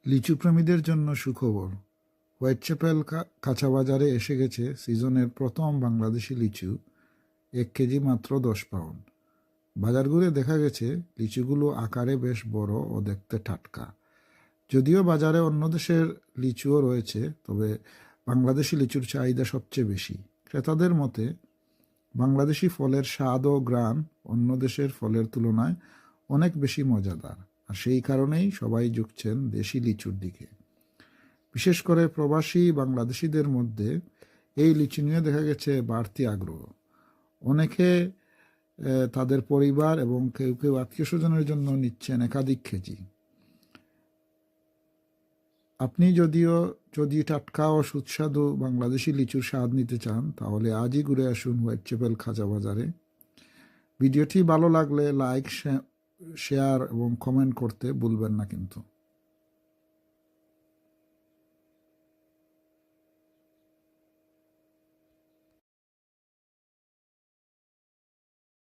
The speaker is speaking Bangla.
লিচু প্রেমীদের জন্য সুখবর। হোয়াইটচ্যাপেল কাঁচা বাজারে এসে গেছে সিজনের প্রথম বাংলাদেশি লিচু। 1 কেজি মাত্র 10 পাউন্ড। বাজার ঘুরে দেখা গেছে লিচুগুলো আকারে বেশ বড় ও দেখতে টাটকা। যদিও বাজারে অন্য দেশের লিচুও রয়েছে, তবে বাংলাদেশি লিচুর চাহিদা সবচেয়ে বেশি। ক্রেতাদের মতে বাংলাদেশি ফলের স্বাদ ও ঘ্রাণ অন্য দেশের ফলের তুলনায় অনেক বেশি মজাদার, আর সেই কারণেই সবাই ঝুঁকছেন দেশি লিচুর দিকে। বিশেষ করে প্রবাসী বাংলাদেশিদের মধ্যে এই লিচু নিয়ে দেখা গেছে বাড়তি আগ্রহ। অনেকে তাদের পরিবার এবং কেউ কেউ আত্মীয় স্বজনের জন্য নিচ্ছেন একাধিক কেজি। আপনি যদি টাটকা ও সুস্বাদু বাংলাদেশি লিচুর স্বাদ নিতে চান, তাহলে আজই ঘুরে আসুন হোয়াইটচ্যাপেল খাঁচা বাজারে। ভিডিওটি ভালো লাগলে লাইক, শেয়ার এবং কমেন্ট করতে ভুলবেন না কিন্তু।